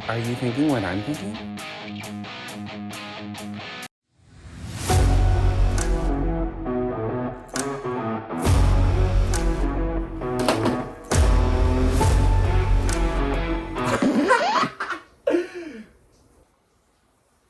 Are you thinking what I'm thinking?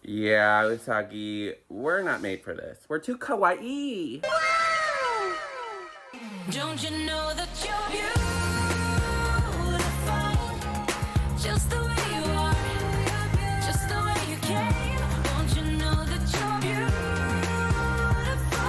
Yeah, Usagi, we're not made for this. We're too kawaii. Don't you know that you're beautiful, just the way you are, just the way you came. Don't you know that you're beautiful?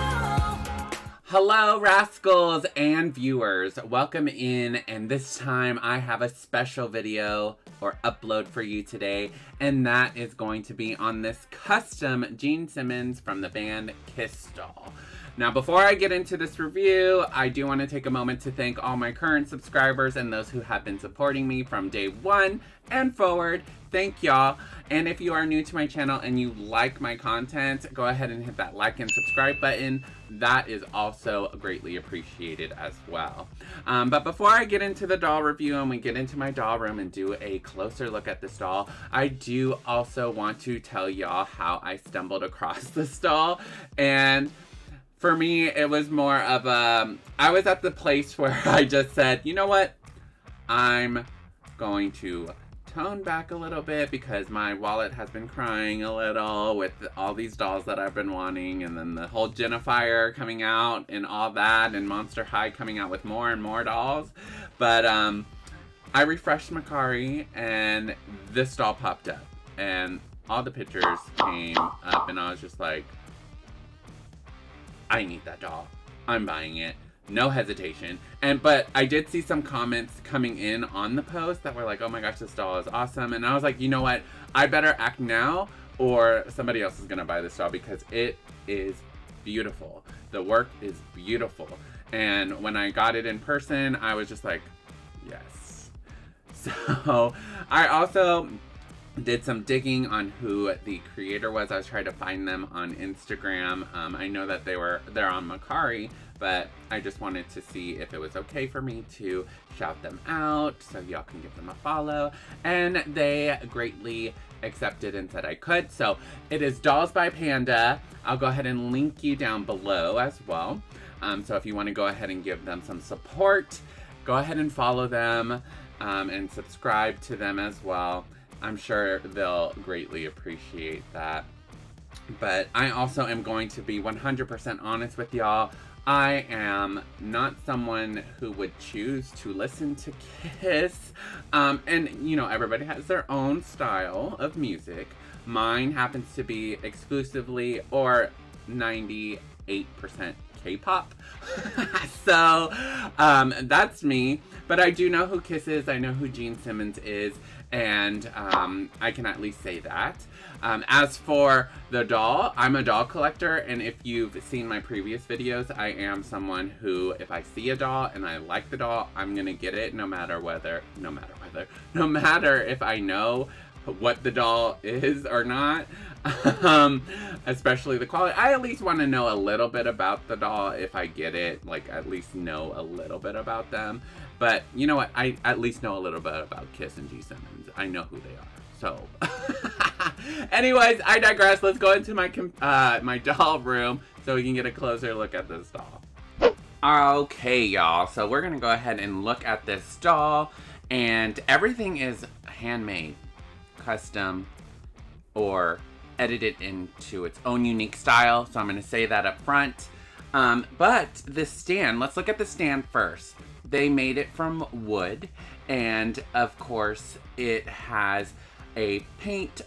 Hello, Rascals and viewers. Welcome in, and this time I have a special video or upload for you today, and that is going to be on this custom Gene Simmons from the band Kiss doll. Now, before I get into this review, I do want to take a moment to thank all my current subscribers and those who have been supporting me from day one and forward. Thank y'all. And if you are new to my channel and you like my content, go ahead and hit that like and subscribe button. That is also greatly appreciated as well. But before I get into the doll review and we get into my doll room and do a closer look at this doll, I do also want to tell y'all how I stumbled across this doll. And for me, it was more of I was at the place where I just said, you know what? I'm going to tone back a little bit because my wallet has been crying a little with all these dolls that I've been wanting, and then the whole Jennifer coming out and all that, and Monster High coming out with more and more dolls. But I refreshed Macari and this doll popped up and all the pictures came up and I was just like, I need that doll. I'm buying it. No hesitation. But I did see some comments coming in on the post that were like, oh my gosh, this doll is awesome. And I was like, you know what? I better act now or somebody else is gonna buy this doll because it is beautiful. The work is beautiful. And when I got it in person, I was just like, yes. So I also did some digging on who the creator was. I was trying to find them on Instagram. I know that they're on Macari, but I just wanted to see if it was okay for me to shout them out so y'all can give them a follow. And they greatly accepted and said I could. So it is Dolls by Panda. I'll go ahead and link you down below as well. So if you want to go ahead and give them some support, go ahead and follow them and subscribe to them as well. I'm sure they'll greatly appreciate that. But I also am going to be 100% honest with y'all. I am not someone who would choose to listen to Kiss. And, you know, everybody has their own style of music. Mine happens to be exclusively or 98% K-pop. So, that's me. But I do know who Kiss is. I know who Gene Simmons is. And I can at least say that. As for the doll, I'm a doll collector, and if you've seen my previous videos, I am someone who, if I see a doll and I like the doll, I'm gonna get it no matter if I know what the doll is or not. Especially the quality. I at least want to know a little bit about the doll if I get it, like at least know a little bit about them. But you know what? I at least know a little bit about Kiss and Gene Simmons. I know who they are. So, anyways, I digress. Let's go into my my doll room so we can get a closer look at this doll. Okay, y'all. So we're gonna go ahead and look at this doll, and everything is handmade, custom, or edited into its own unique style. So I'm gonna say that up front. But the stand. Let's look at the stand first. They made it from wood, and of course it has a paint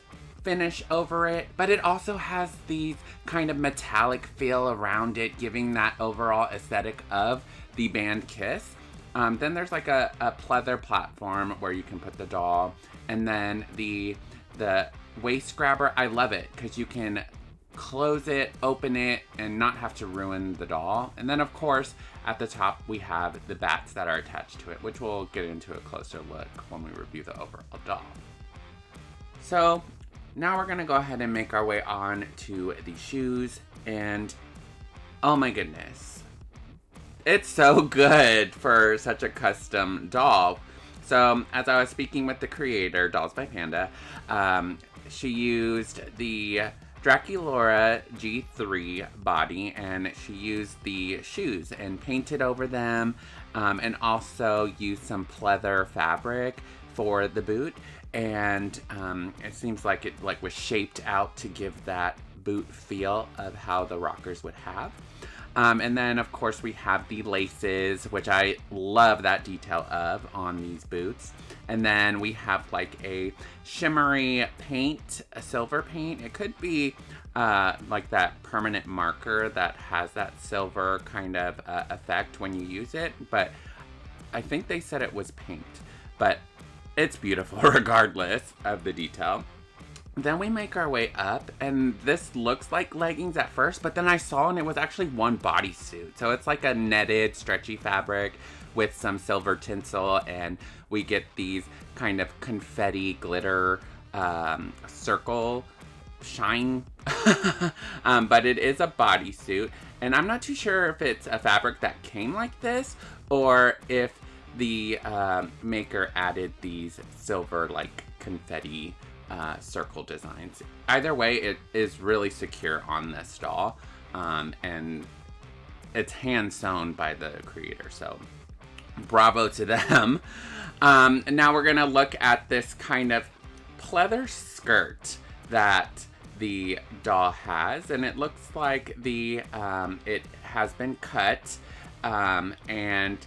finish over it, but it also has these kind of metallic feel around it, giving that overall aesthetic of the band Kiss. Then there's like a pleather platform where you can put the doll, and then the waist grabber. I love it because you can close it, open it, and not have to ruin the doll. And then of course at the top we have the bats that are attached to it, which we'll get into a closer look when we review the overall doll. So now we're gonna go ahead and make our way on to the shoes, and oh my goodness, it's so good for such a custom doll. So as I was speaking with the creator, Dolls by Panda, she used the Draculaura G3 body, and she used the shoes and painted over them, and also used some pleather fabric for the boot. And it seems like it was shaped out to give that boot feel of how the rockers would have. And then, of course, we have the laces, which I love that detail of on these boots. And then we have like a shimmery paint, a silver paint. It could be like that permanent marker that has that silver kind of effect when you use it. But I think they said it was paint. But it's beautiful regardless of the detail. Then we make our way up, and this looks like leggings at first, but then I saw and it was actually one bodysuit. So it's like a netted, stretchy fabric with some silver tinsel, and we get these kind of confetti glitter circle shine. But it is a bodysuit, and I'm not too sure if it's a fabric that came like this or if the maker added these silver like confetti circle designs. Either way, it is really secure on this doll, and it's hand sewn by the creator, so bravo to them. Now we're gonna look at this kind of pleather skirt that the doll has, and it looks like the it has been cut, and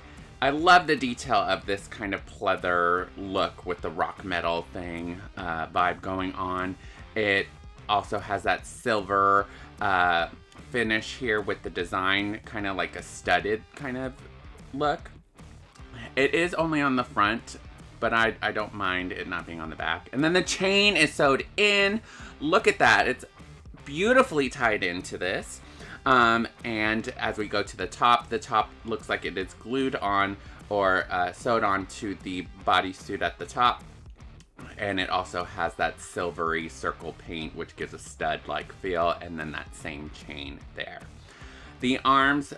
I love the detail of this kind of pleather look with the rock metal thing vibe going on. It also has that silver finish here with the design, kind of like a studded kind of look. It is only on the front, but I don't mind it not being on the back. And then the chain is sewed in. Look at that. It's beautifully tied into this. And as we go to the top looks like it is glued on or sewed onto the bodysuit at the top. And it also has that silvery circle paint, which gives a stud-like feel, and then that same chain there. The arms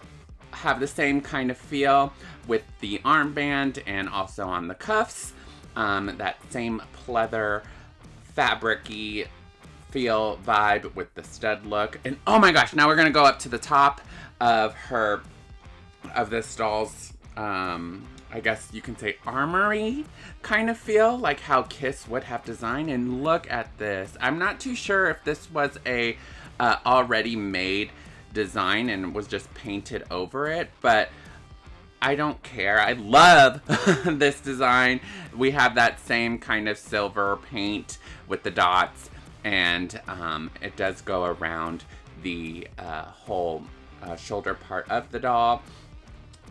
have the same kind of feel with the armband and also on the cuffs. That same pleather fabric-y feel vibe with the stud look. And oh my gosh, now we're gonna go up to the top of this doll's I guess you can say armory kind of feel, like how Kiss would have designed. And look at this. I'm not too sure if this was a already made design and was just painted over it, but I don't care. I love this design. We have that same kind of silver paint with the dots, and it does go around the whole shoulder part of the doll.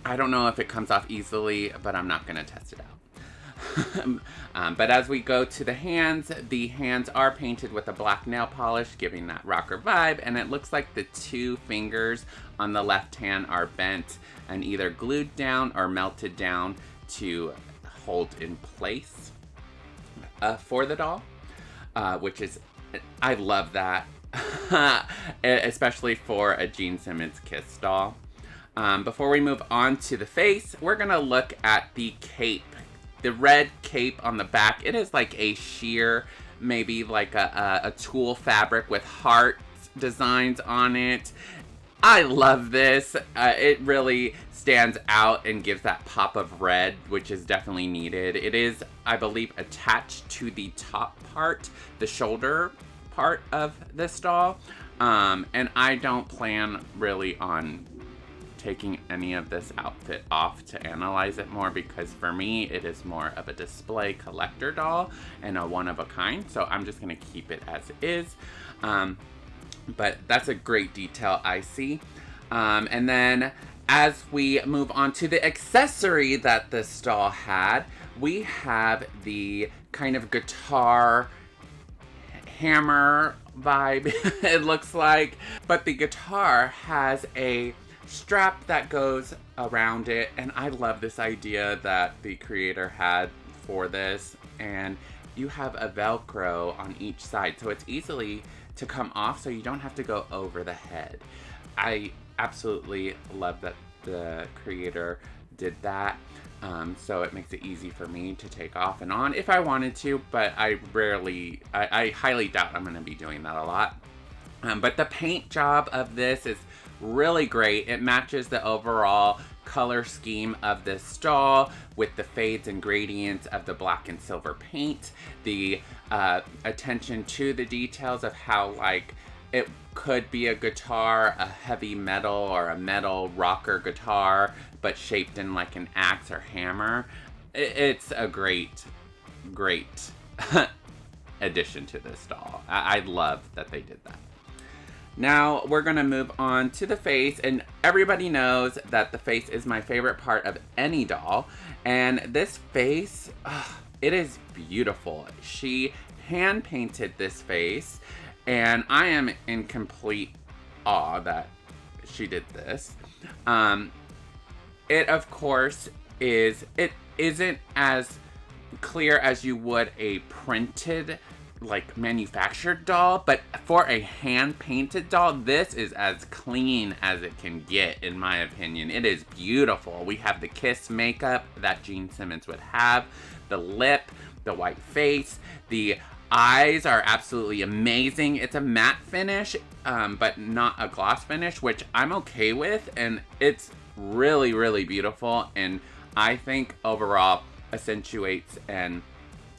I don't know if it comes off easily, but I'm not going to test it out. But as we go to the hands are painted with a black nail polish, giving that rocker vibe, and it looks like the two fingers on the left hand are bent and either glued down or melted down to hold in place for the doll, which is, I love that, especially for a Gene Simmons Kiss doll. Before we move on to the face, we're gonna look at the cape. The red cape on the back, it is like a sheer, maybe like a tulle fabric with heart designs on it. I love this. It really stands out and gives that pop of red, which is definitely needed. It is, I believe, attached to the top part, the shoulder part of this doll. And I don't plan really on taking any of this outfit off to analyze it more, because for me it is more of a display collector doll and a one of a kind, so I'm just gonna keep it as is. But that's a great detail I see. And then as we move on to the accessory that this doll had, we have the kind of guitar hammer vibe it looks like, but the guitar has a strap that goes around it, and I love this idea that the creator had for this. And you have a Velcro on each side, so it's easily to come off, so you don't have to go over the head. I absolutely love that the creator did that. So it makes it easy for me to take off and on if I wanted to, but I highly doubt I'm going to be doing that a lot. But the paint job of this is really great. It matches the overall color scheme of this doll with the fades and gradients of the black and silver paint. The attention to the details of how, like, it could be a guitar, a heavy metal or a metal rocker guitar, but shaped in like an axe or hammer. It's a great addition to this doll. I love that they did that. Now we're gonna move on to the face, and everybody knows that the face is my favorite part of any doll. And this face, it is beautiful. She hand painted this face, and I am in complete awe that she did this. It of course isn't as clear as you would a printed, like, manufactured doll, but for a hand-painted doll, this is as clean as it can get, in my opinion. It is beautiful. We have the kiss makeup that Gene Simmons would have, the lip, the white face, the eyes are absolutely amazing. It's a matte finish, but not a gloss finish, which I'm okay with, and it's really, really beautiful, and I think overall accentuates and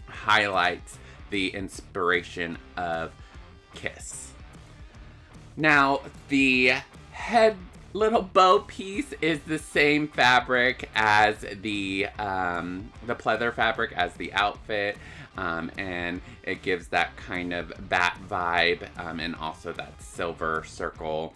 highlights the inspiration of Kiss. Now, the head little bow piece is the same fabric as the pleather fabric as the outfit, and it gives that kind of bat vibe, and also that silver circle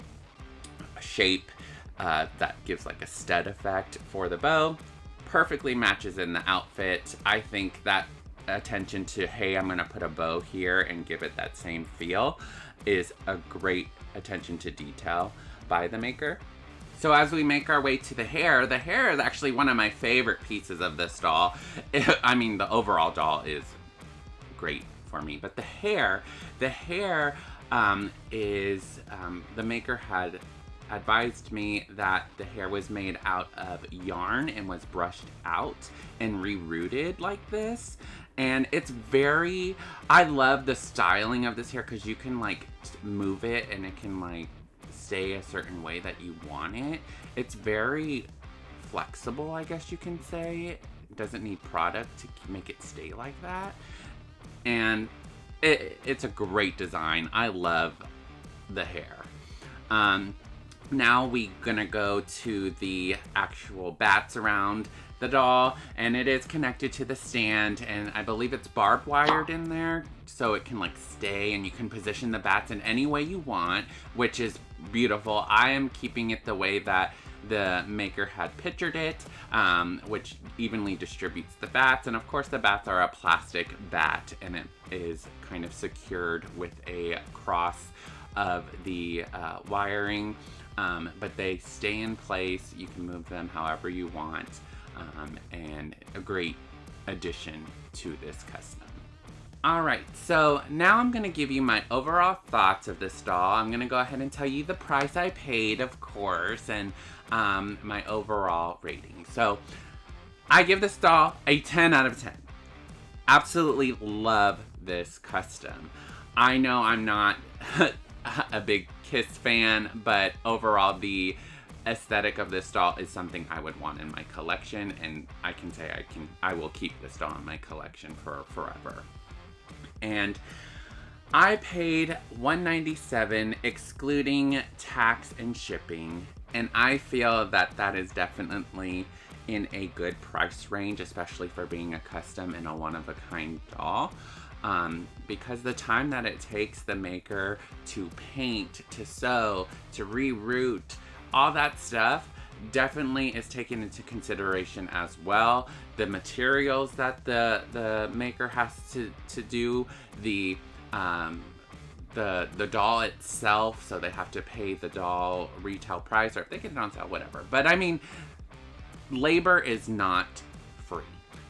shape that gives like a stud effect for the bow. Perfectly matches in the outfit. I think that attention to, hey, I'm gonna put a bow here and give it that same feel, is a great attention to detail by the maker. So as we make our way to the hair is actually one of my favorite pieces of this doll. I mean, the overall doll is great for me, but the hair is, the maker had advised me that the hair was made out of yarn and was brushed out and rerouted like this. And it's very, I love the styling of this hair because you can like move it and it can like stay a certain way that you want it. It's very flexible, I guess you can say. It doesn't need product to make it stay like that. And it's a great design. I love the hair. Now we gonna go to the actual bats around the doll, and it is connected to the stand, and I believe it's barbed wired in there, so it can like stay, and you can position the bats in any way you want, which is beautiful. I am keeping it the way that the maker had pictured it, which evenly distributes the bats, and of course the bats are a plastic bat, and it is kind of secured with a cross of the wiring. But they stay in place. You can move them however you want, and a great addition to this custom. Alright, so now I'm going to give you my overall thoughts of this doll. I'm going to go ahead and tell you the price I paid, of course, and my overall rating. So, I give this doll a 10 out of 10. Absolutely love this custom. I know I'm not a big Kiss fan, but overall the aesthetic of this doll is something I would want in my collection, and I can say I will keep this doll in my collection for forever. And I paid $197 excluding tax and shipping, and I feel that that is definitely in a good price range, especially for being a custom and a one-of-a-kind doll. Because the time that it takes the maker to paint, to sew, to reroute, all that stuff definitely is taken into consideration as well. The materials that the maker has to do, the doll itself, so they have to pay the doll retail price, or if they get it on sale, whatever. But I mean, labor is not free.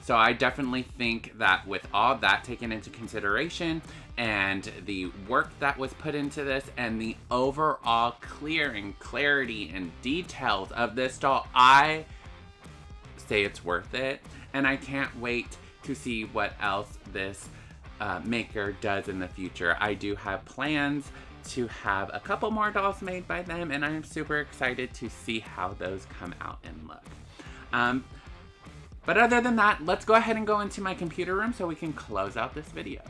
So I definitely think that with all that taken into consideration, and the work that was put into this, and the overall clarity and details of this doll, I say it's worth it. And I can't wait to see what else this maker does in the future. I do have plans to have a couple more dolls made by them, and I am super excited to see how those come out and look. But other than that, let's go ahead and go into my computer room so we can close out this video.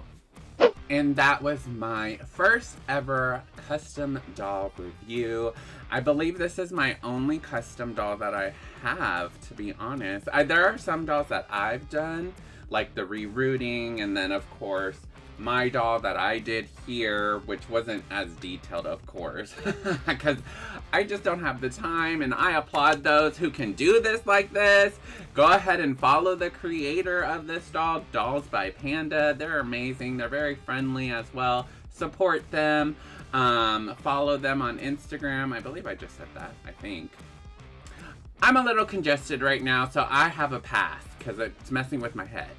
And that was my first ever custom doll review. I believe this is my only custom doll that I have, to be honest. There are some dolls that I've done, like the rerouting, and then of course my doll that I did here, which wasn't as detailed, of course, because I just don't have the time, and I applaud those who can do this like this. Go ahead and follow the creator of this doll, Dolls by Panda. They're amazing. They're very friendly as well. Support them. Follow them on Instagram. I believe I just said that, I think. I'm a little congested right now, so I have a pass because it's messing with my head.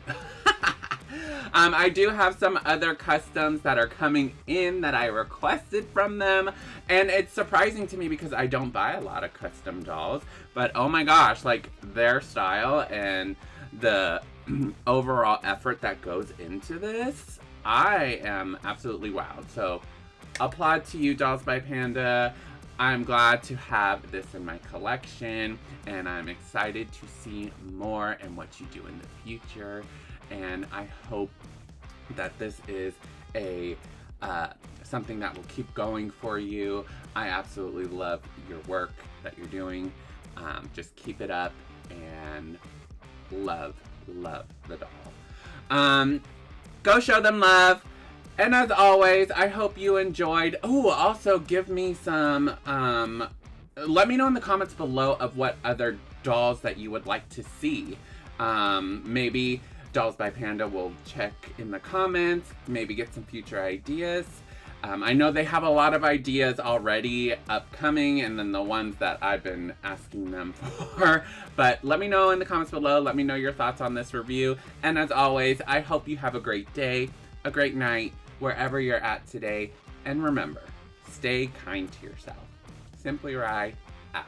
I do have some other customs that are coming in that I requested from them, and it's surprising to me because I don't buy a lot of custom dolls, but oh my gosh, like their style and the overall effort that goes into this, I am absolutely wowed. So applaud to you, Dolls by Panda. I'm glad to have this in my collection, and I'm excited to see more and what you do in the future. And I hope that this is a something that will keep going for you. I absolutely love your work that you're doing. Just keep it up, and love the doll. Go show them love. And as always, I hope you enjoyed. Oh, also give me some, let me know in the comments below of what other dolls that you would like to see. Maybe Dolls by Panda will check in the comments, maybe get some future ideas. I know they have a lot of ideas already upcoming, and then the ones that I've been asking them for. But let me know in the comments below. Let me know your thoughts on this review. And as always, I hope you have a great day, a great night, wherever you're at today. And remember, stay kind to yourself. Simply Rye, out.